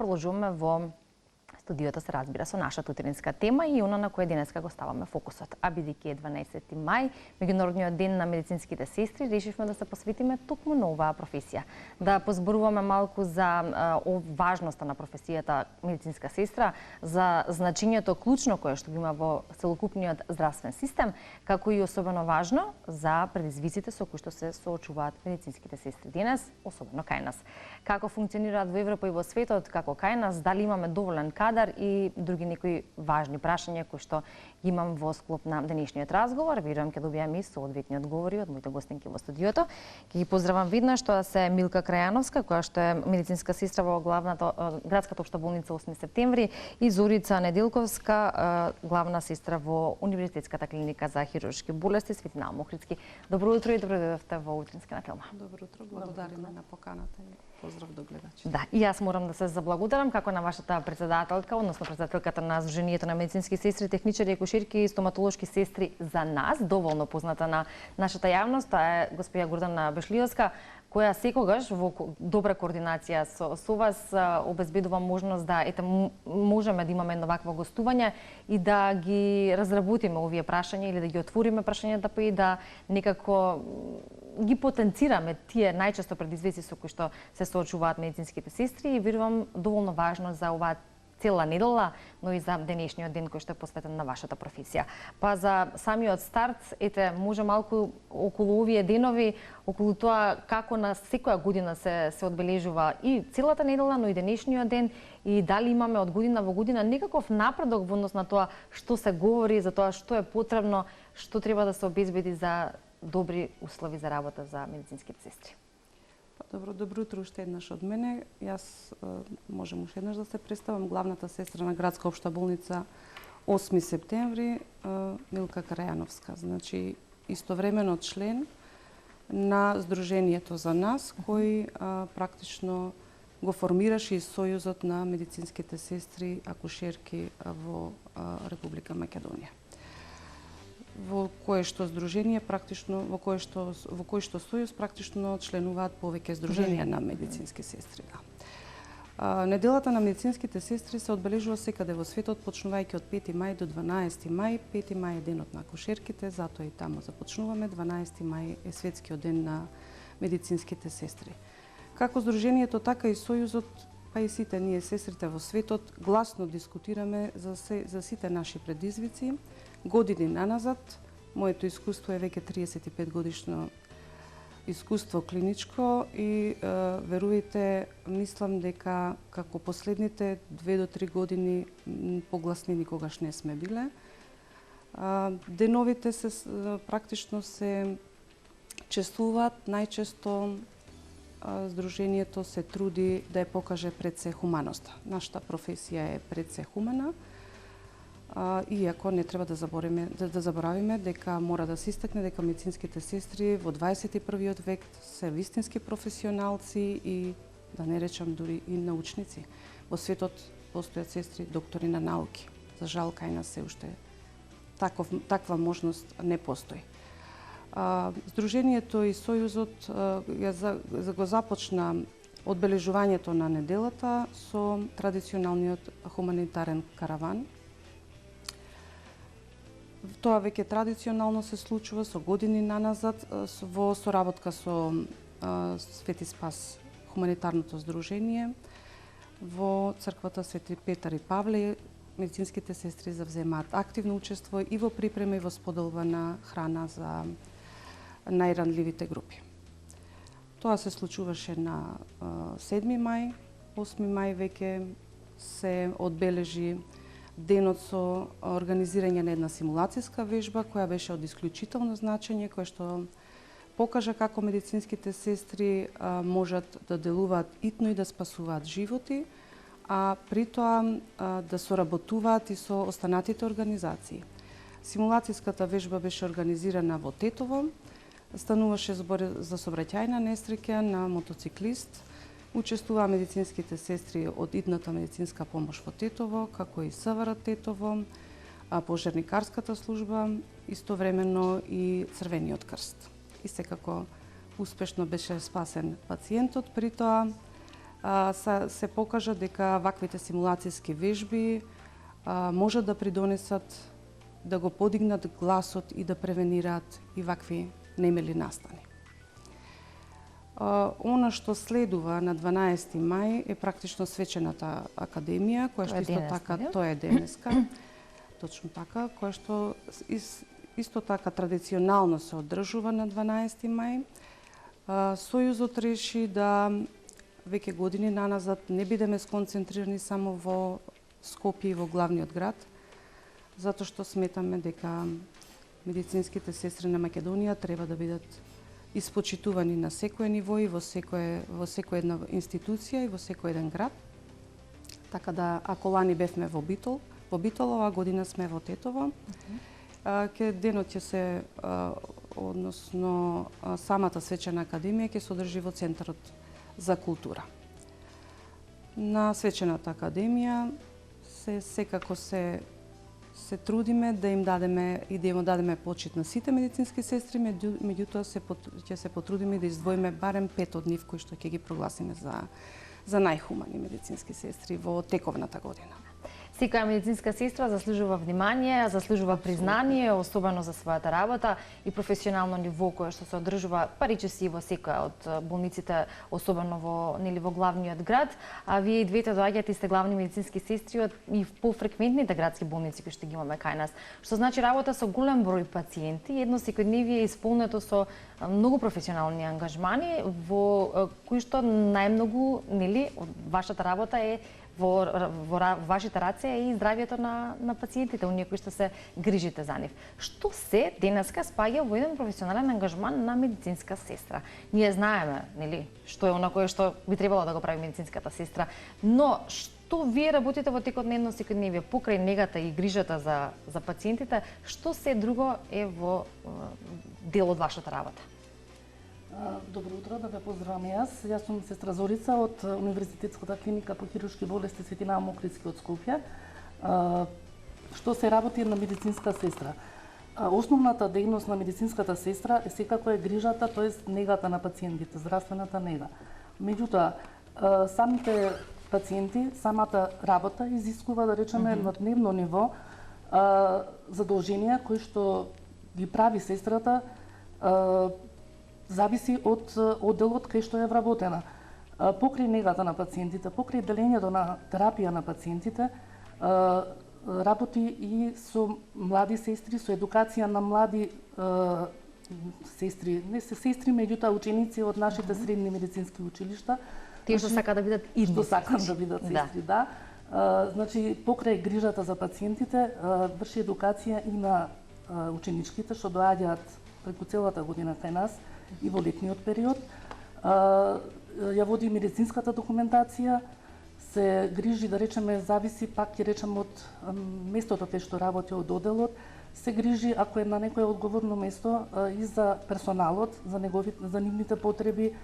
продолжуваме во студиото се разбира со нашата утринска тема и она на која денеска го ставаме фокусот. А бидејќи е 12 мај, меѓународниот ден на медицинските сестри, решивме да се посветиме токму на оваа професија. Да позборуваме малку за важноста на професијата медицинска сестра, за значењето клучно кое што го има во целокупниот здравствен систем, како и особено важно за предизвиците со кои што се соочуваат медицинските сестри денес, особено кај нас. Како функционираат во Европа и во светот, како кај нас, дали имаме доволен кадар и други некои важни прашања кои што имам во склоп на денешниот разговор. Верувам ќе добијам и соодветни одговори од моите гостинки во студиото. Ќе ги поздравам веднаш, тоа се Милка Крајановска, која што е медицинска сестра во градската општа болница 8 септември, и Зорица Неделковска, главна сестра во Универзитетската клиника за хируршки болести Свети Наум Охридски. Добро утро и добро дојдовте во утринска тема. Добро утро, благодариме на поканата и поздрав до гледачите. Да, и јас морам да се заблагодарам како на вашата председателка, односно председателката на Сдруженијето на медицински сестри, техничари, акушерки и стоматолошки сестри за нас, доволно позната на нашата јавност, таа е госпоја Гордана Бешлиовска, која секогаш во добра координација со вас обезбедува можност да можеме да имаме едно вакво гостување и да ги разработиме овие прашања или да ги отвориме прашањата, па и да некако ги потенцираме тие најчесто предизвици со кои што се соочуваат медицинските сестри и верувам доволно важно за оваа цела недела, но и за денешниот ден кој што е посветен на вашата професија. Па за самиот старт, може малку околу овие денови, околу тоа како на секоја година се одбележува и целата недела, но и денешниот ден, и дали имаме од година во година некаков напредок во однос на тоа што се говори, за тоа што е потребно, што треба да се обезбеди за добри услови за работа за медицинските сестри. Добро утро уште еднаш од мене. Јас можам уште еднаш да се представам, главната сестра на градска општа болница 8 септември, Милка Крајановска. Значи, истовремено член на Сдруженијето за нас, кој практично го формираше и Сојузот на медицинските сестри акушерки во Република Македонија. Во кое што здружение практично во кој што сојуз практично членуваат повеќе здруженија на медицински сестри, да. Неделата на медицинските сестри се одбележува секаде во светот, почнувајќи од 5 мај до 12 мај. 5 мај е денот на акушерките, затоа и таму започнуваме. 12 мај е светскиот ден на медицинските сестри. Како здружението, така и сојузот, па и сите ние сестрите во светот гласно дискутираме за сите наши предизвици. Години наназад, моето искуство е веќе 35 годишно искуство клиничко и верувајте, мислам дека како последните 2 до 3 години погласни никогаш не сме биле. Деновите практично се чествуваат, најчесто Сдруженијето се труди да ја покаже пред се хуманоста. Нашата професија е пред се хумана. Иако не треба да заборавиме дека мора да се истакне дека медицинските сестри во 21 век се вистински професионалци и, да не речам, дури и научници. Во светот постојат сестри доктори на науки. За жал, кај нас се уште таква можност не постои. Сдруженијето и Сојузот го започна одбележувањето на неделата со традиционалниот хуманитарен караван. Тоа веќе традиционално се случува со години наназад во соработка со Свети Спас хуманитарното здружение. Во црквата Свети Петар и Павле медицинските сестри завземаат активно учество и во припрема и во споделба на храна за најранливите групи. Тоа се случуваше на 7 мај, 8 мај веќе се одбележи денот со организирање на една симулацијска вежба која беше од исклучително значење, која што покажа како медицинските сестри можат да делуваат итно и да спасуваат животи, а при тоа да соработуваат и со останатите организации. Симулацијската вежба беше организирана во Тетово. Стануваше збор за сообраќајна несреќа на мотоциклист. Учествуваа медицинските сестри од идната медицинска помош во Тетово, како и СВР Тетово, пожарникарската служба, истовремено и Црвениот крст. И секако успешно беше спасен пациентот, при тоа се покажа дека ваквите симулацијски вежби можат да придонесат да го подигнат гласот и да превенираат и вакви немили настани. Она што следува на 12 мај е практично свечената академија, која што исто така тоа е денеска. Точно така, која што исто така традиционално се одржува на 12 мај. Сојузот реши да веќе години наназад не бидеме сконцентрирани само во Скопје и во главниот град, затоа што сметаме дека медицинските сестри на Македонија треба да бидат испочитувани на секое ниво и во секоја една институција и во секој еден град. Така да, ако лани бевме во Битол, оваа година сме во Тетово. Денот ќе се, односно самата свечена академија ќе се одржи во Центарот за култура. На свечената академија секако се трудиме да им дадеме и да им дадеме почит на сите медицински сестри, меѓутоа ќе се потрудиме да издвоиме барем 5 од нив кои што ќе ги прогласиме за најхумани медицински сестри во тековната година. Секоја медицинска сестра заслужува внимание, заслужува признание, особено за својата работа и професионално ниво кое што се одржува паричеси во секоја од болниците, особено во главниот град. А вие и двете доаѓате и сте главни медицински сестри и в пофреквентните градски болници кои што ги имаме кај нас. Што значи работа со голем број пациенти, едно секојдневие исполнето со многу професионални ангажмани во кои што најмногу, од вашата работа е во вашите раце и здравјето на пациентите, оние кои што се грижите за нив. Што се денеска спаѓа во еден професионален ангажман на медицинска сестра? Ние знаеме, што е она кое што би требало да го прави медицинската сестра, но што вие работите во текот на едно секојдневие покрај негата и грижата за пациентите, што се друго е во дел од вашата работа? Добро утро, да ве поздравам и јас. Јас сум сестра Зорица од Универзитетската клиника по хируршки болести Свети Наум Охридски од Скопје. Што се работи на медицинска сестра? Основната дејност на медицинската сестра е секако е грижата, тоест негата на пациентите, здравствената нега. Меѓутоа, самите пациенти, самата работа изискува, да речеме, на дневно ниво задолженија кои што ги прави сестрата, зависи од одделот кај што е вработена. Покрај негата на пациентите, покрај делењето на терапија на пациентите, работи и со млади сестри, со едукација на млади сестри, не се сестри, меѓутоа ученици од нашите средни медицински училишта. Тие што сакаат да бидат идни сестри. Што сакаат да бидат сестри, да. Значи, покрај грижата за пациентите, врши едукација и на ученичките што доаѓаат преку целата година кај нас и во летниот период. Ја води медицинската документација, се грижи, да речеме, зависи пак ќе речем од местото кај што работи, од оделот, се грижи ако е на некое одговорно место и за персоналот, за нивните потреби,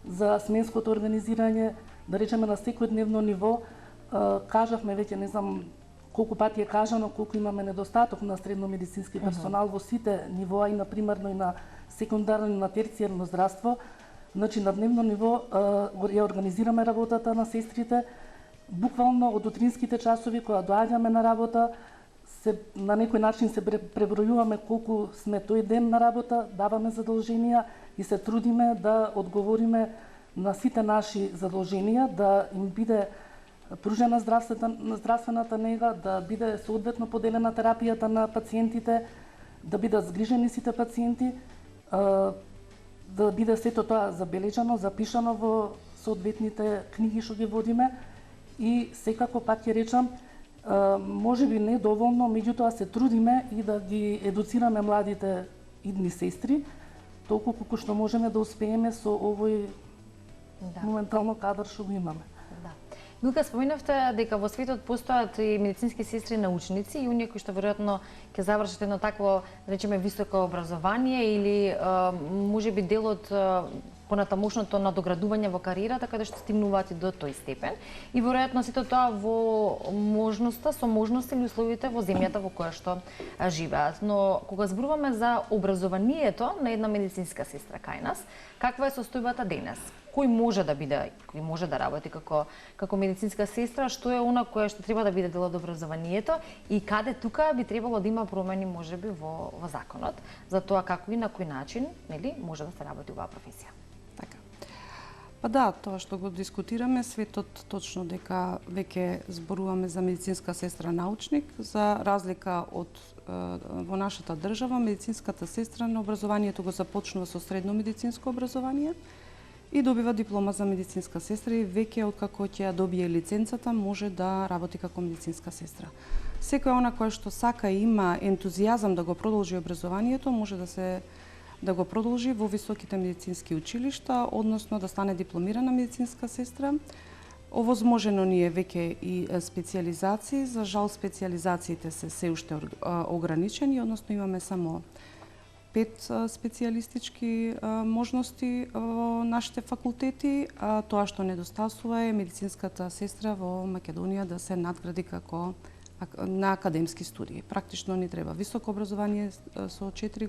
за сменското организирање, да речеме на секојдневно ниво. Кажавме веќе, не знам колку пати е кажано, колку имаме недостаток на средномедицински персонал во сите нивоа и на примарно и на секундарно и на терцијарно здравство. Значи, на дневно ниво ја организираме работата на сестрите. Буквално од утринските часови, кога доаѓаме на работа, на некој начин се пребројуваме колку сме тој ден на работа, даваме задолженија и се трудиме да одговориме на сите наши задолженија, да им биде пружена здравствената нега, да биде соодветно поделена терапијата на пациентите, да бидат згрижени сите пациенти, да биде сето тоа забележано, запишано во соодветните книги што ги водиме и секако пак ќе речам, може би не доволно, меѓутоа се трудиме и да ги едуцираме младите идни сестри, толку колку што можеме да успееме со овој моментално кадар што го имаме. Милка, споменавте дека во светот постојат и медицински сестри научници и оние кои што веројатно ќе завршат едно такво, да речеме, високо образование или можеби дел од понатамошното надоградување во кариерата каде што стигнуваат и до тој степен и веројатно сето тоа во можноста, со можности или условите во земјата во која што живеат. Но кога зборуваме за образованието на една медицинска сестра кај нас, каква е состојбата денес? кој може да работи како медицинска сестра, што е она кое што треба да биде дел од образованието и каде тука би требало да има промени можеби во законот за тоа како и на кој начин, нели, може да се работи оваа професија. Така. Па да, тоа што го дискутираме, светот точно дека веќе зборуваме за медицинска сестра научник, за разлика од во нашата држава, медицинската сестра на образованието го започнува со средно медицинско образование и добива диплома за медицинска сестра и веќе откако ќе ја добие лиценцата може да работи како медицинска сестра. Секоја она која што сака и има ентузијазам да го продолжи образованието, може да го продолжи во високите медицински училишта, односно да стане дипломирана медицинска сестра. Овозможено ни е веќе и специјализации, за жал специјализациите се уште ограничени, односно имаме само 5 специјалистички можности во нашите факултети. Тоа што недостасува е медицинската сестра во Македонија да се надгради како на академски студии. Практично ни треба високо образование со 4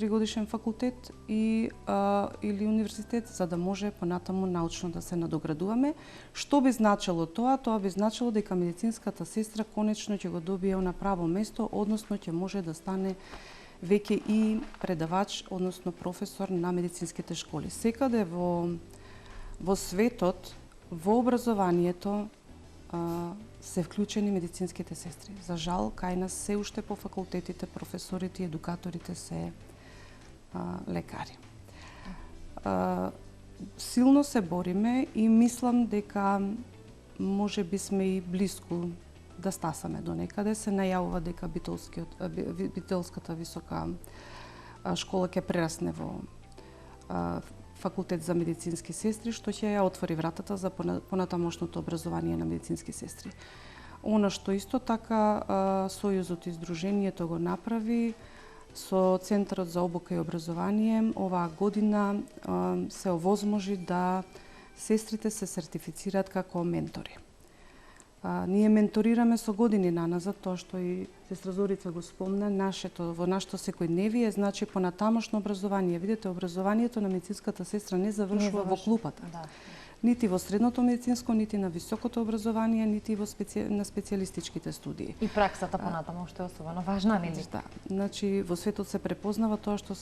годишен факултет или универзитет за да може понатаму научно да се надоградуваме. Што би значило тоа? Тоа би значило дека медицинската сестра конечно ќе го добие на право место, односно ќе може да стане веќе и предавач, односно професор на медицинските школи. Секаде во светот, во образованието се вклучени медицинските сестри. За жал, кај нас се уште по факултетите професорите и едукаторите се лекари. Силно се бориме и мислам дека може би сме и близко да стасаме до некаде. Се најавува дека Битолската висока школа ќе прерасне во факултет за медицински сестри, што ќе ја отвори вратата за понатамошното образование на медицински сестри. Она што исто така Сојузот и Сдруженијето го направи со Центарот за обука и образование, оваа година се овозможи да сестрите се сертифицираат како ментори. Ние менторираме со години наназад, тоа што и сестра Зорица го спомна, во нашето секојдневие, значи понатамошно образование. Видите, образованието на медицинската сестра не завршува во клупата. Да. Нити во средното медицинско, нити на високото образование, нити на специјалистичките студии. И праксата понатаму што е особено важна, нели? Да. Значи во светот се препознава тоа што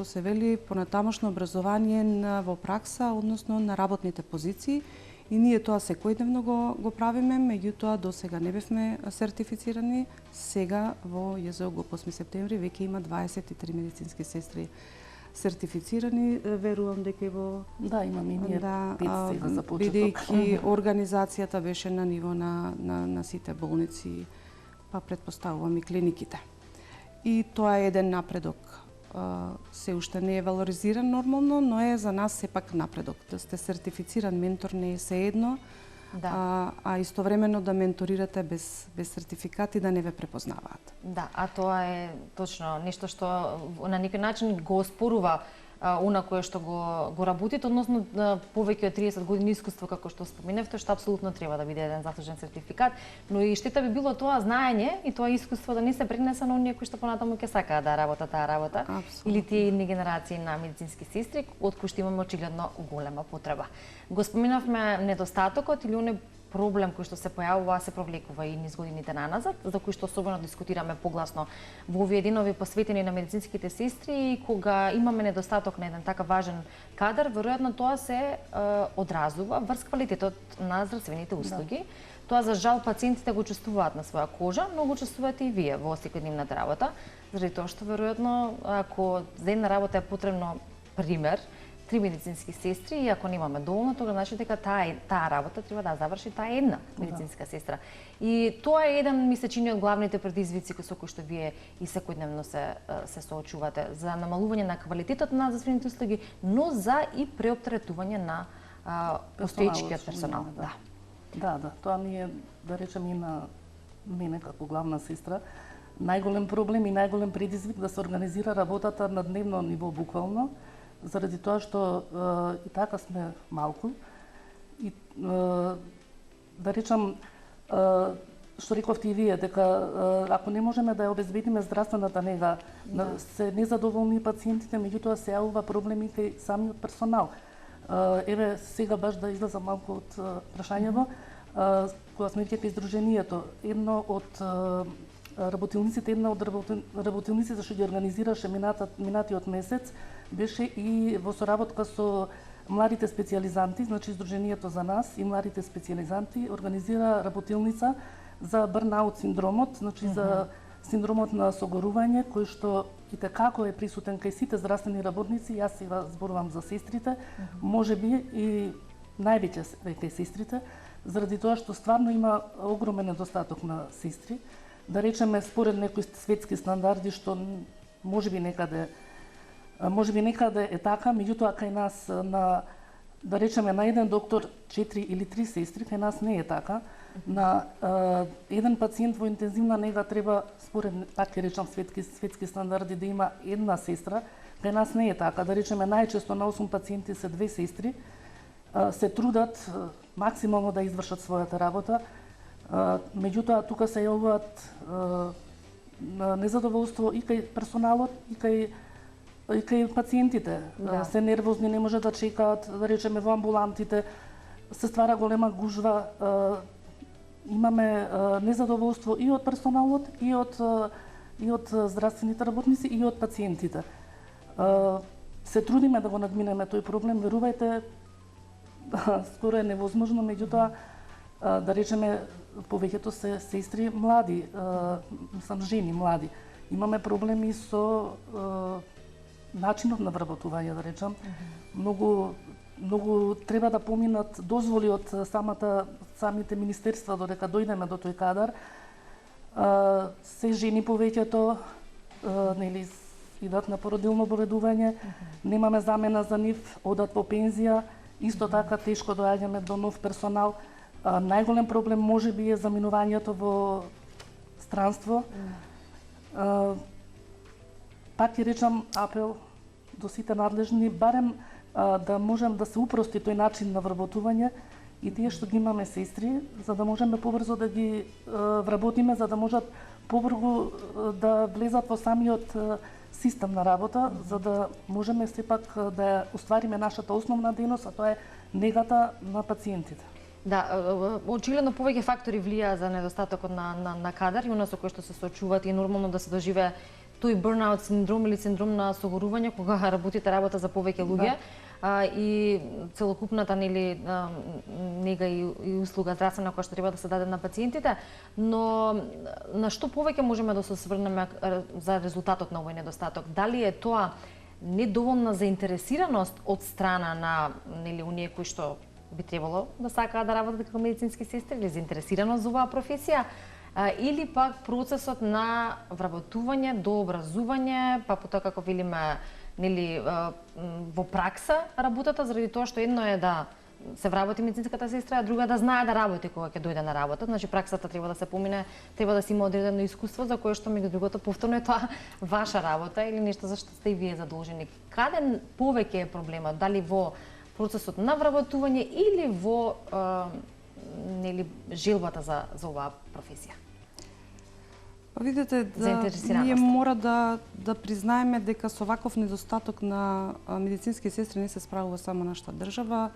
се вели понатамошно образование во пракса, односно на работните позиции. И ние тоа секојдневно го правиме, меѓутоа до сега не бевме сертифицирани. Сега во ЈЗО 8 септември веќе има 23 медицински сестри сертифицирани. Верувам дека и во имаме ние 5 сега за почеток. Бидејќи организацијата беше на ниво на сите болници, па претпоставувам и клиниките. И тоа е еден напредок. Се уште не е валоризиран нормално, но е за нас сепак напредок. Да сте сертифициран ментор не е seедно, а истовремено да менторирате без сертификат и да не ве препознаваат. Да, а тоа е точно нешто што на некој начин го оспорува она кое што го работите, односно повеќе од 30 години искуство, како што споменавте, што апсолутно треба да биде еден заслужен сертификат, но и штета би било тоа знаење и тоа искуство да не се пренесе на оние кои што понатаму ќе сакаат да работат таа работа, или тие едни генерации на медицински сестри, од кои што имаме очигледно голема потреба. Го споменавме недостатокот или оној проблем кој што се појавува, се провлекува и низ годините наназад, за кој што особено дискутираме погласно во овие денови посветени на медицинските сестри, и кога имаме недостаток на еден така важен кадар, веројатно тоа се одразува врз квалитетот на здравствените услуги. Да. Тоа за жал пациентите го чувствуваат на своја кожа, но го чувствувате и вие во секојдневната работа, заради тоа што веројатно ако за една работа е потребно пример 3 медицински сестри, и ако немаме доволно, тога значи дека таа работа треба да заврши таа една медицинска сестра. И тоа е еден, ми се чини, од главните предизвици со кои што вие и секојдневно се соочувате, за намалување на квалитетот на здравствените услуги, но за и преоптеретување на постоечкиот персонал. Да, тоа ми е, да речем, и на мене како главна сестра, најголем проблем и најголем предизвик да се организира работата на дневно ниво буквално, заради тоа што и така сме малку и да речам што рековте и вие, дека ако не можеме да ја обезбедиме здравствената нега, се незадоволни пациентите, меѓутоа се јавува проблемите самиот персонал. Еве сега баш да излезам малку од прашањето, кога сме веќе кај Сдруженијето, една од работилниците што ги организираше минатиот месец беше и во соработка со младите специјализанти, значи Сдруженијето за нас и младите специјализанти организира работилница за бърнаут синдромот, значи за синдромот на согорување, кој што и како е присутен кај сите здравствени работници. Јас сега зборувам за сестрите, можеби и највеќе кај сестрите, заради тоа што стварно има огромен недостаток на сестри. Да речеме, според некои светски стандарди, што можеби некаде е така, меѓутоа кај нас да речеме на еден доктор 4 или 3 сестри, кај нас не е така. На еден пациент во интензивна нега треба, според, пак ќе речам, светски стандарди, да има една сестра. Кај нас не е така. Да речеме, најчесто на 8 пациенти се 2 сестри. Се трудат максимално да извршат својата работа. Меѓутоа, тука се јавуваат незадоволство и кај персоналот, и кај пациентите. Да. Се нервозни, не може да чекаат, да речеме, во амбулантите. Се ствара голема гужва. Имаме незадоволство и од персоналот, и од здравствените работници, и од пациентите. Се трудиме да го надминеме тој проблем, верувајте, скоро е невозможно, меѓутоа, да речеме, повеќето се сестри млади, жени млади. Имаме проблеми со начинот на вработување, да речам. Многу треба да поминат дозволи од самите министерства додека дојдеме до тој кадар. Се жени повеќето, нели, идат на породилно боледување, немаме замена за нив, одат во пензија, исто така тешко доаѓаме до нов персонал. Најголем проблем можеби е заминувањето во странство. Пак ќе речам апел до сите надлежни, барем да можем да се упрости тој начин на вработување и тие што ги имаме сестри, за да можеме побрзо да ги вработиме, за да можат побрзо да влезат во самиот систем на работа, за да можеме сепак да оствариме нашата основна дејност, а тоа е негата на пациентите. Да, очигледно повеќе фактори влијаат за недостатокот на кадар и она со кој што се соочуваат и нормално да се доживее тој бърнаут синдром или синдром на согорување кога работите работа за повеќе луѓе. И целокупната нега и услуга здравствена која што треба да се даде на пациентите, но на што повеќе можеме да се осврнеме за резултатот на овој недостаток? Дали е тоа недоволна заинтересираност од страна на оние кои што би требало да сакаат да работат како медицински сестри или заинтересираност за оваа професија, или пак процесот на вработување до образување, па потоа како велиме во пракса работата, заради тоа што едно е да се вработи медицинската сестра, а друга да знае да работи кога ќе дојде на работа. Значи праксата треба да се помине, треба да се има одредено искуство за кое што меѓу другото повторно е тоа ваша работа или нешто за што сте и вие задолжени. Каде повеќе е проблемот? Дали во процесот на вработување или во желбата за оваа професија? Видете, ние мора да признаеме дека со ваков недостаток на медицински сестри не се справува само нашата држава,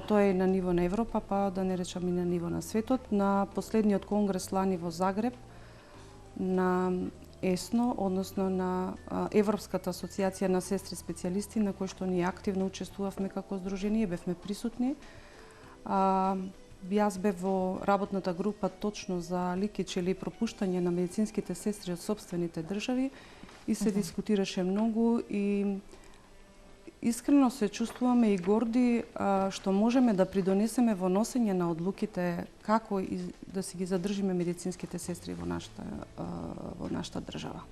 тоа е на ниво на Европа, па да не речам и на ниво на светот. На последниот конгрес лани во Загреб, на ЕСНО, односно на Европската асоциација на сестри специјалисти, на кој што ние активно учествувавме како здружение, бевме присутни. Јас бев во работната група точно за ликич или пропуштање на медицинските сестри од собствените држави и се дискутираше многу и искрено се чувствуваме и горди што можеме да придонесеме во носење на одлуките како и да си ги задржиме медицинските сестри во нашата држава.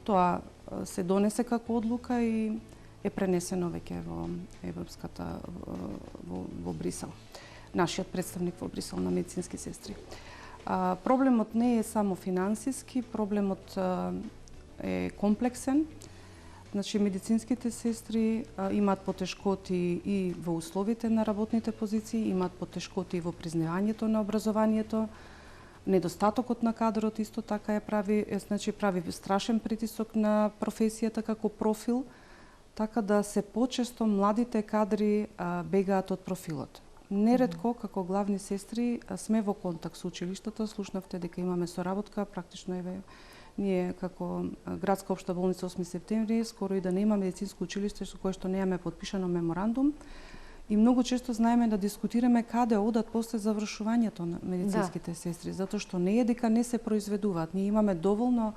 Тоа се донесе како одлука и е пренесено веќе во Европската во Брисел. Нашиот представник во Брисел на медицински сестри. Проблемот не е само финансиски, проблемот е комплексен. Значи, медицинските сестри имаат потешкоти и во условите на работните позиции, имаат потешкоти и во признавањето на образованието. Недостатокот на кадрот исто така прави страшен притисок на професијата како профил. така да се почесто младите кадри бегаат од профилот. Неретко, како главни сестри, сме во контакт со училиштата, слушнавте дека имаме соработка, практично ние како градска општа болница 8 септември, скоро и да нема медицинско училиште со кое што немаме подпишано меморандум. И многу често знаеме да дискутираме каде одат после завршувањето на медицинските сестри, затоа што не е дека не се произведуваат. Ние имаме доволно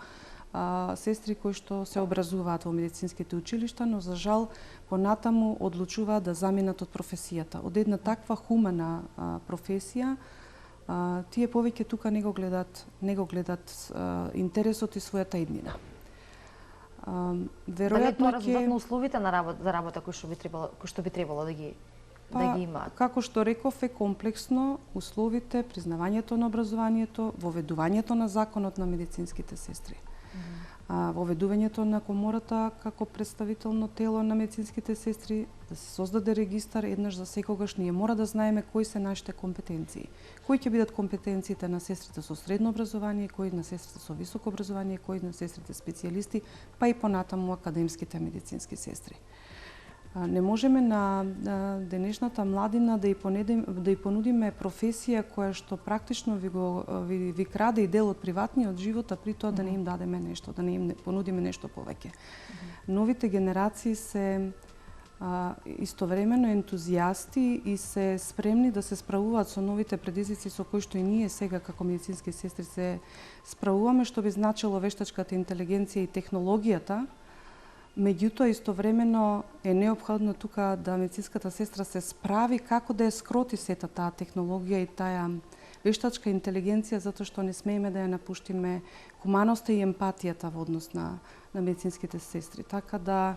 сестри кои што се образуваат во медицинските училишта, но за жал понатаму одлучуваат да заминат од професијата. Од една таква хумана професија, тие повеќе тука не го гледат интересот и својата иднина. Веројатно тоа резултат на условите за работа кои што би требало да ги имаат. Како што реков, е комплексно условите, признавањето на образованието, воведувањето на законот на медицинските сестри. Воведувањето на комората како представително тело на медицинските сестри, да се создаде регистар еднаш за секогаш. Ние мора да знаеме кои се нашите компетенции. Кои ќе бидат компетенциите на сестрите со средно образование, кои на сестрите со високо образование, кои на сестрите специјалисти, па и понатаму академските медицински сестри. Не можеме на денешната младина да ја понудиме професија која што практично ви краде и дел од приватниот живот, а при тоа да не им дадеме нешто, да не им понудиме нешто повеќе. Новите генерации се истовремено ентузијасти и се спремни да се справуваат со новите предизвици со кои што и ние сега како медицински сестри се справуваме, што би значило вештачката интелигенција и технологијата. Меѓутоа, истовремено е неопходно тука да медицинската сестра се справи како да ја скроти сета таа технологија и таа вештачка интелигенција, затоа што не смееме да ја напуштиме хуманоста и емпатијата во однос на медицинските сестри. Така да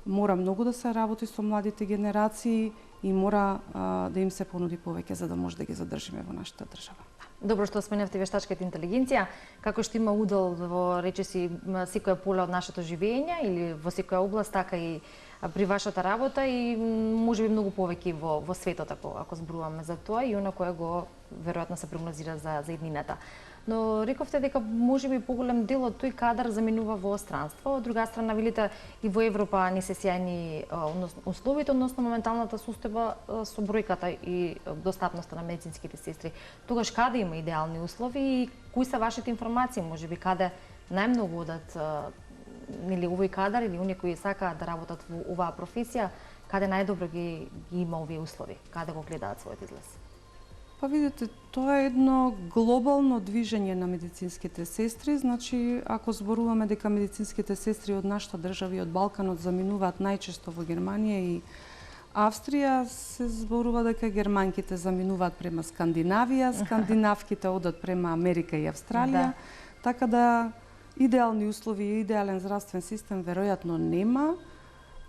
мора многу да се работи со младите генерации и мора да им се понуди повеќе за да може да ги задржиме во нашата држава. Добро што споменавте вештачката интелигенција, како што има удел во речиси секоја поле од нашето живење или во секоја област, така и при вашата работа и можеби многу повеќе во светот ако зборуваме за тоа и она кое го веројатно се прогнозира за иднината. Но рековте дека можеби поголем дел од тој кадар заминува во странство. Од друга страна, велите и во Европа не се сјајни условите, односно моменталната состојба со бројката и достапноста на медицинските сестри. Тогаш каде има идеални услови и кои се вашите информации? Можеби каде најмногу одат нели овој кадар или оние кои сакаат да работат во оваа професија, каде најдобро ги има овие услови? Каде го гледаат својот излез? Па видите, тоа е едно глобално движење на медицинските сестри. Значи, ако зборуваме дека медицинските сестри од нашата држава и од Балканот заминуваат најчесто во Германија и Австрија, се зборува дека германките заминуваат према Скандинавија, скандинавките одат према Америка и Австралија. Така да идеални услови и идеален здравствен систем веројатно нема,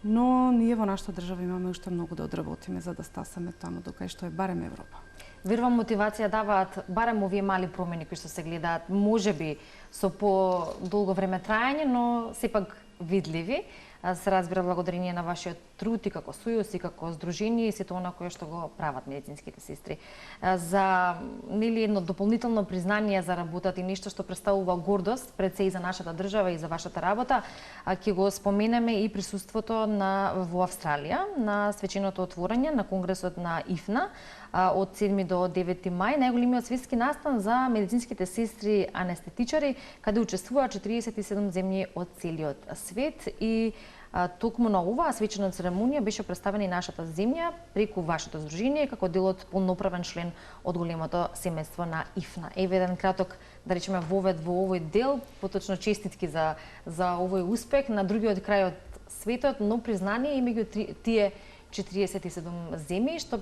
но ние во нашата држава имаме уште многу да одработиме за да стасаме таму до кај што е барем Европа. Верувам мотивација даваат барем овие мали промени кои што се гледаат, можеби со по-долго време трајање, но сепак видливи. Се разбира благодарение на вашиот труд и како сојуз и како здружение и сето она кое што го прават медицинските сестри. За нели едно дополнително признание за работата и нешто што представува гордост пред се и за нашата држава и за вашата работа, ќе го споменеме и присуството во Австралија на свеченото отворање на конгресот на ИФНА од 7 до 9 мај, најголемиот светски настан за медицинските сестри анестетичари, каде учествуваат 47 земји од целиот свет и токму на оваа свечена церемонија беше представена и нашата земја преку вашето здружение како дел од полноправен член од големото семејство на ИФНА. Еве еден краток, да речеме, вовед во овој дел, поточно честитки за овој успех на другиот крај од светот, но признание и меѓу тие 47 земји, што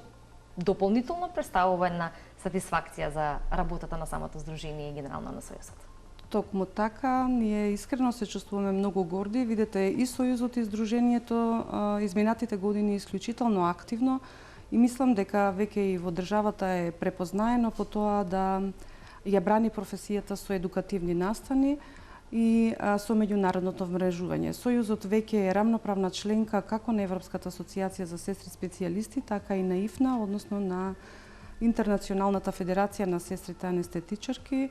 дополнително представува една сатисфакција за работата на самото здружение и генерално на Сојузот. Токму така, ние искрено се чувствуваме многу горди. Видете, и Сојузот и Здруженијето изминатите години исклучително активно и мислам дека веќе и во државата е препознаено по тоа да ја брани професијата со едукативни настани и со меѓународното вмрежување. Сојузот веќе е рамноправна членка како на Европската асоциација за сестри специјалисти, така и на ИФНА, односно на Интернационалната федерација на сестрите анестетичарки.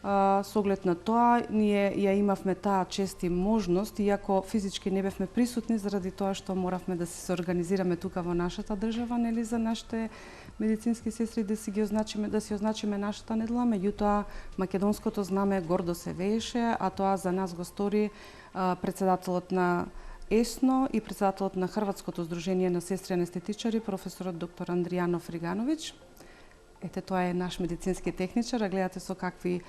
Со оглед на тоа, ние ја имавме таа чест и можност, иако физички не бевме присутни, заради тоа што моравме да се организираме тука во нашата држава, нели, за нашите медицински сестри да си означиме нашата недела. Меѓутоа, македонското знаме гордо се вееше, а тоа за нас го стори председателот на ЕСНО и председателот на Хрватското здружение на сестри анестетичари, професорот доктор Андријанов Ригановиќ. Ете, тоа е наш медицински техничар, а гледате со какви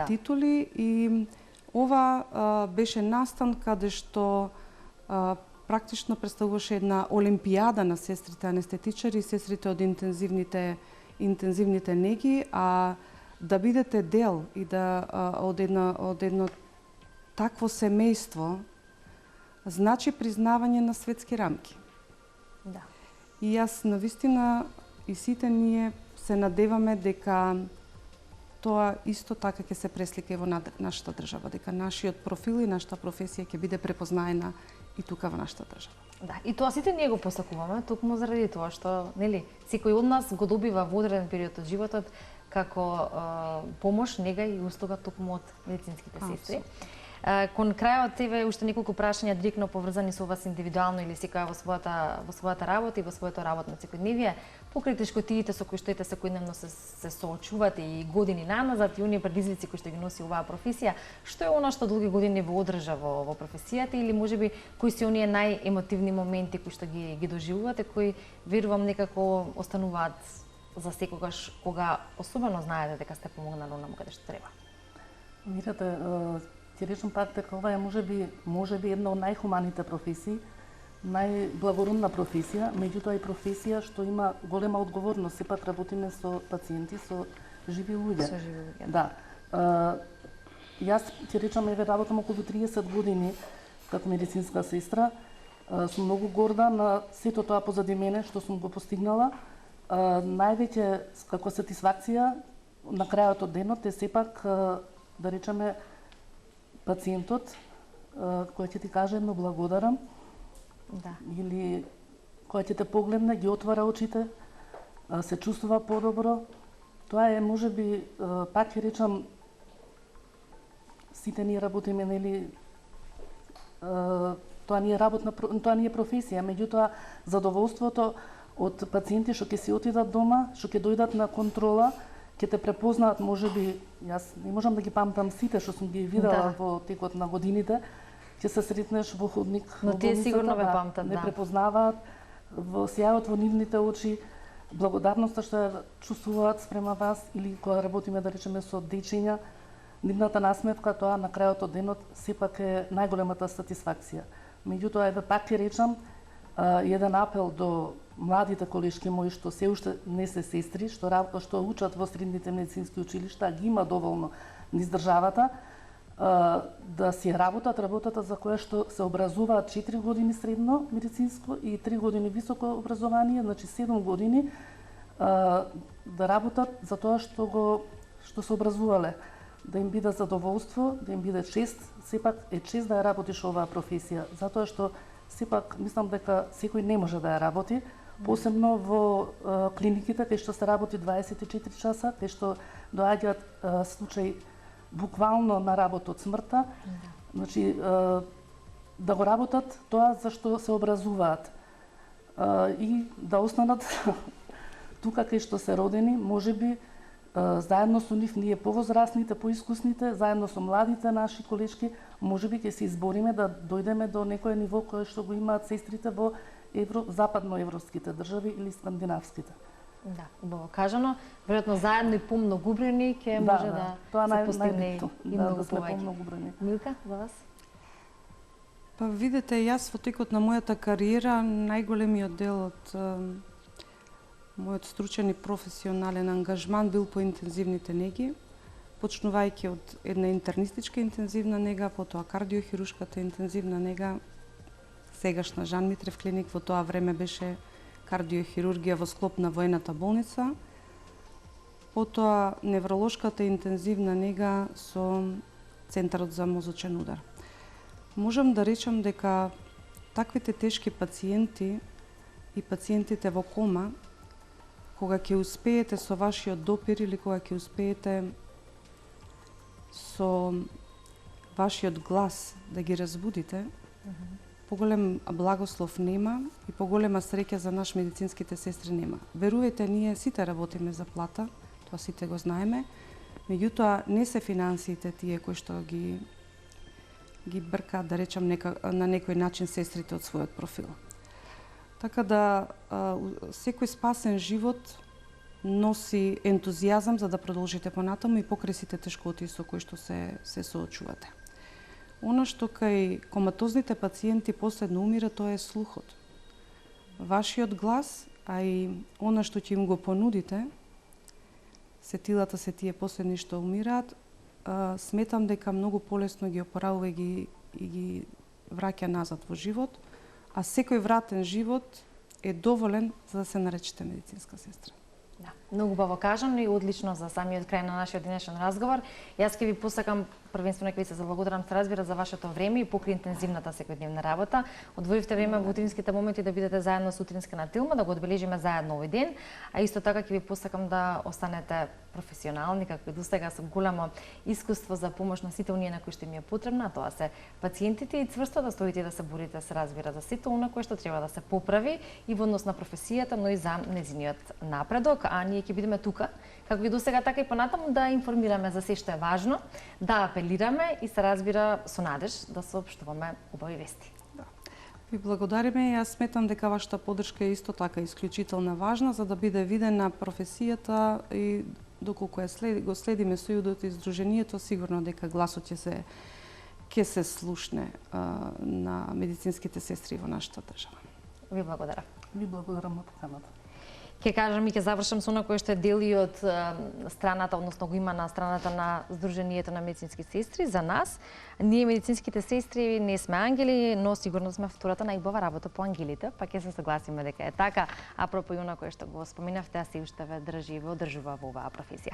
титули. И ова беше настан каде што практично представуваше една олимпијада на сестрите анестетичари и сестрите од интензивните неги, а да бидете дел и од едно такво семејство значи признавање на светски рамки. Да. И јас навистина и сите ние се надеваме дека тоа исто така ќе се преслика и во нашата држава, дека нашиот профил и нашата професија ќе биде препознаена и тука во нашата држава. Да, и тоа сите ние го посакуваме, токму заради тоа што, нели, секој од нас го добива во одреден период од животот како помош, нега и услуга токму од медицинските сестри. Кон крајот тебе уште неколку прашања директно поврзани со вас индивидуално или секоја во својата работа и во своето работно секојдневие, покрај тешкотиите со кои што секојдневно се соочувате и години наназад и оние предизвици кои што ги носи оваа професија, што е она што долги години ве одржа во професијата или можеби кои се оние најемотивни моменти кои што ги доживувате, кои верувам некако остануваат за секогаш кога особено знаете дека сте помогнали онаму каде што треба. Мирате, ќе речам пак дека ова е можеби една од најхуманите професии, најблагородна професија, меѓутоа и професија што има голема одговорност, сепак работиме со пациенти, со живи луѓе. Со живи луѓе. Да. Јас ќе речам, еве работам околу 30 години како медицинска сестра. Сум многу горда на сето тоа позади мене што сум го постигнала. Највеќе како сатисфакција на крајот од денот е сепак да речеме пациентот кој ќе ти каже едно благодарам, да, или кој ќе те погледне, ги отвара очите, се чувствува подобро. Тоа е можеби, пак ќе речам, сите ние работиме, нели, тоа не е професија, меѓутоа задоволството од пациенти што ќе си отидат дома, што ќе дојдат на контрола, ќе те препознаат, можеби, јас не можам да ги памтам сите што сум ги видела во текот на годините, ќе се сретнеш во ходник но тие сигурно ве памтат, не препознаваат во сјајот во нивните очи, благодарноста што ја чувствуваат спрема вас, или кога работиме, да речеме, со дечиња, нивната насметка, тоа на крајот од денот сепак е најголемата сатисфакција. Меѓутоа, еве пак ќе речам, еден апел до младите колешки мои што се уште не се сестри, што учат во средните медицински училишта, ги има доволно низ државата, да си работат работата за која што се образуваат 4 години средно медицинско и 3 години високо образование, значи 7 години да работат за тоа што се образувале, да им биде задоволство, да им биде чест, сепак е чест да ја работиш оваа професија, затоа што сепак мислам дека секој не може да ја работи, посебно во клиниките кај што се работи 24 часа, кај што доаѓаат случаи буквално на работа од смртта, значи да го работат тоа за што се образуваат и да останат тука кај што се родени, можеби заедно со нив, ние повозрастните, поискусните, заедно со младите наши колешки, можеби ќе се избориме да дојдеме до некое ниво кое што го имаат сестрите во западноевропските држави или скандинавските. Да, убаво кажано. Веројатно заедно и помногубрени ќе може да се постигне и многу повеќе. Милка, за вас? Па видете, јас во текот на мојата кариера најголемиот дел од мојот стручен и професионален ангажман бил по интензивните неги, почнувајќи од една интернистичка интензивна нега, потоа кардиохирушката интензивна нега, сегашна Жан Митрев клиник, во тоа време беше кардиохирургија во склоп на воената болница, потоа невролошката интензивна нега со Центарот за мозочен удар. Можам да речам дека таквите тешки пациенти и пациентите во кома, кога ќе успеете со вашиот допир или кога ќе успеете со вашиот глас да ги разбудите, поголем благослов нема и поголема среќа за наш медицинските сестри нема. Верувате, ние сите работиме за плата, тоа сите го знаеме, меѓутоа не се финансиите тие кои што ги бркаат, да речам, на некој начин сестрите од својот профил. Така да секој спасен живот носи ентузијазам за да продолжите понатаму и покрај сите тешкоти со кои што се соочувате. Она што кај коматозните пациенти последно умира, тоа е слухот. Вашиот глас, а и она што ќе им го понудите, сетилата се тие последни што умираат, сметам дека многу полесно ги опоравува и ги враќа назад во живот, а секој вратен живот е доволен за да се наречете медицинска сестра. Да, многу убаво кажано и одлично за самиот крај на нашиот денешен разговор. Јас ќе ви посакам првенствено ќе ви се заблагодарам, се разбира, за вашето време и покрај интензивната секојдневна работа. Одвоивте време во утринските моменти да бидете заедно со утринска на Тилма, да го одбележиме заедно овој ден, а исто така ќе ви посакам да останете професионални, како и досега, со голямо искуство за помош на сите оние на кои што им е потребна, тоа се пациентите, и цврсто да стоите да се борите, се разбира, за сите она кое што треба да се поправи и во однос на професијата, но и за нејзиниот напредок, а ние ќе бидеме тука, како и досега, така и понатаму, да информираме за се што е важно, да апелираме и се разбира со надеж да соопштуваме убави вести. Ви благодариме. Јас сметам дека вашата поддршка е исто така исклучително важна за да биде видена професијата и доколку го следиме сојудот и здруженијето, сигурно дека гласот ќе се слушне на медицинските сестри во нашата држава. Ви благодарам. Ви благодарам на поканата. Ќе кажам и ќе завршам со она кој што е дел и од страната, односно го има на страната на Сдруженијето на медицински сестри за нас. Ние медицинските сестри не сме ангели, но сигурно сме втората најубава работа по ангелите, па ќе се согласиме дека е така. Апропо и она кој што го споменавте, а се уште ве држи и ве одржува во оваа професија.